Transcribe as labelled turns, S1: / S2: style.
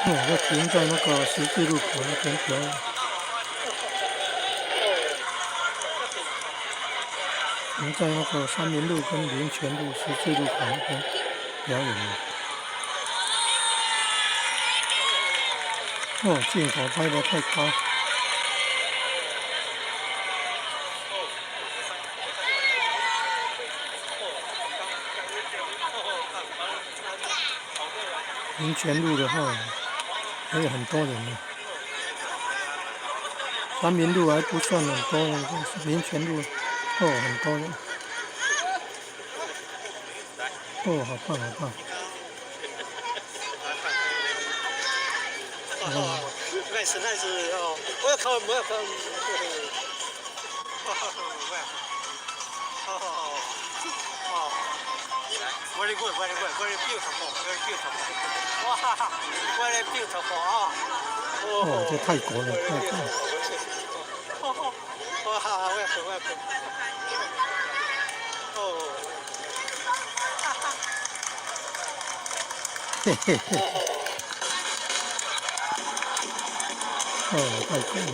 S1: 哦，就停在那个十字路口那边表演，停在那个三民路跟民权路十字路口那边表演的。哦，镜头拍得太高。民权路的话，还有很多人呢。三民路还不算很多人，民权路，哦，很多人。哦，好棒，好棒。哦。
S2: nice, nice. Welcome, welcome. Very good, very good, very beautiful, very beautiful. Wow, very beautiful.
S1: 哦，这泰国人，泰国。
S2: 哇 welcome, welcome.
S1: 嘿嘿嘿。哦，泰国人。